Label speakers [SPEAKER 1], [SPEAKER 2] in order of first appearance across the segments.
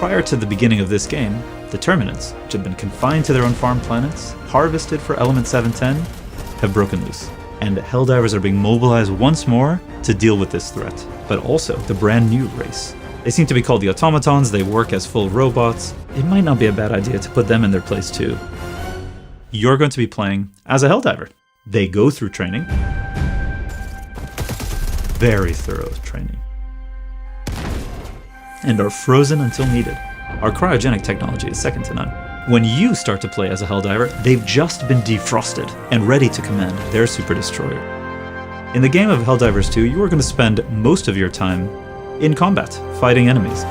[SPEAKER 1] prior to the beginning of this game, the Terminants, which have been confined to their own farm planets, harvested for Element 710, have broken loose. And Helldivers are being mobilized once more to deal with this threat, but also the brand new race. They seem to be called the Automatons, they work as full robots. It might not be a bad idea to put them in their place too. You're going to be playing as a Helldiver. They go through training. Very thorough training. And are frozen until needed. Our cryogenic technology is second to none. When you start to play as a Helldiver, they've just been defrosted and ready to command their super destroyer. In the game of Helldivers 2, you are going to spend most of your time in combat, fighting enemies.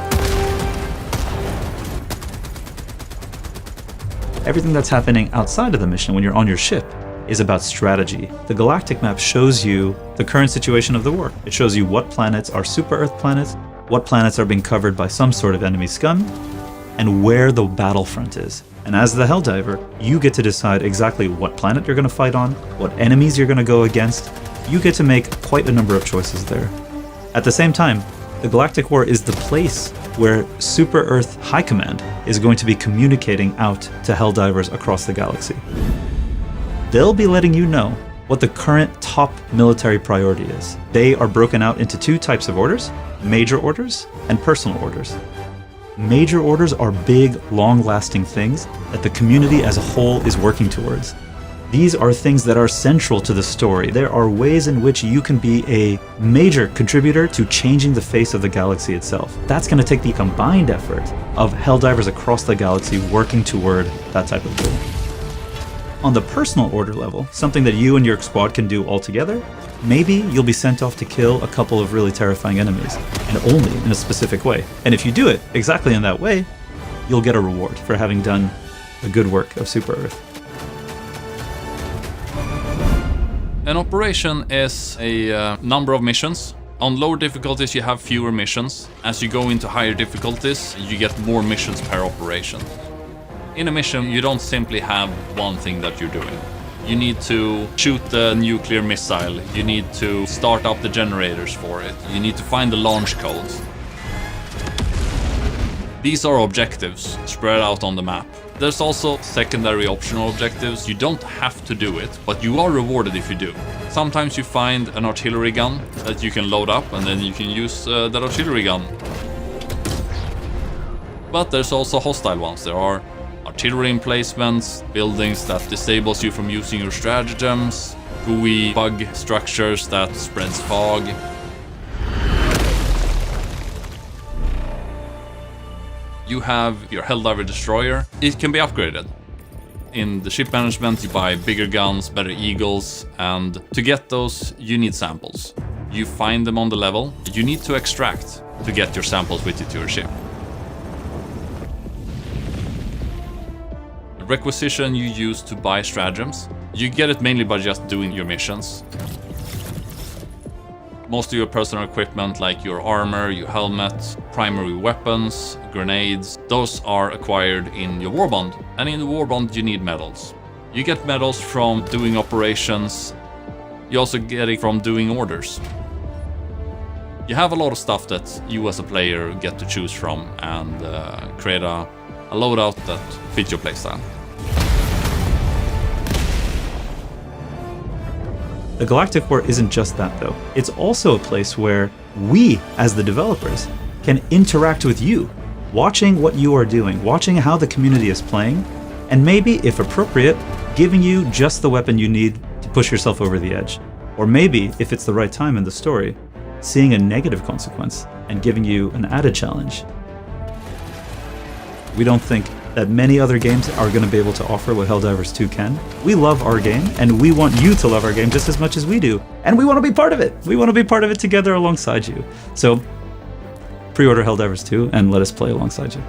[SPEAKER 1] Everything that's happening outside of the mission when you're on your ship is about strategy. The galactic map shows you the current situation of the war. It shows you what planets are super Earth planets, what planets are being covered by some sort of enemy scum, and where the battlefront is. And as the Helldiver, you get to decide exactly what planet you're going to fight on, what enemies you're going to go against. You get to make quite a number of choices there. At the same time, the Galactic War is the place where Super Earth High Command is going to be communicating out to Helldivers across the galaxy. They'll be letting you know what the current top military priority is. They are broken out into two types of orders, major orders and personal orders. Major orders are big, long-lasting things that the community as a whole is working towards. These are things that are central to the story. There are ways in which you can be a major contributor to changing the face of the galaxy itself. That's going to take the combined effort of Helldivers across the galaxy working toward that type of goal. On the personal order level, something that you and your squad can do all together, maybe you'll be sent off to kill a couple of really terrifying enemies, and only in a specific way. And if you do it exactly in that way, you'll get a reward for having done the good work of Super Earth.
[SPEAKER 2] An operation is a number of missions. On lower difficulties you have fewer missions. As you go into higher difficulties, you get more missions per operation. In a mission, you don't simply have one thing that you're doing. You need to shoot the nuclear missile, you need to start up the generators for it, you need to find the launch codes. These are objectives spread out on the map. There's also secondary optional objectives. You don't have to do it, but you are rewarded if you do. Sometimes you find an artillery gun that you can load up and then you can use that artillery gun. But there's also hostile ones. There are artillery emplacements, buildings that disables you from using your stratagems, gooey bug structures that spreads fog. You have your Helldiver destroyer. It can be upgraded. In the ship management you buy bigger guns, better eagles, and to get those you need samples. You find them on the level. You need to extract to get your samples with you to your ship. The requisition you use to buy stratagems. You get it mainly by just doing your missions. Most of your personal equipment like your armor, your helmet, primary weapons, grenades, those are acquired in your warbond. And in the warbond you need medals. You get medals from doing operations. You also get it from doing orders. You have a lot of stuff that you as a player get to choose from and create a loadout that fits your playstyle.
[SPEAKER 1] The Galactic War isn't just that though. It's also a place where we, as the developers, can interact with you, watching what you are doing, watching how the community is playing, and maybe, if appropriate, giving you just the weapon you need to push yourself over the edge. Or maybe, if it's the right time in the story, seeing a negative consequence and giving you an added challenge. We don't think that many other games are going to be able to offer what Helldivers 2 can. We love our game, and we want you to love our game just as much as we do. And we want to be part of it. We want to be part of it together alongside you. So, pre-order Helldivers 2 and let us play alongside you.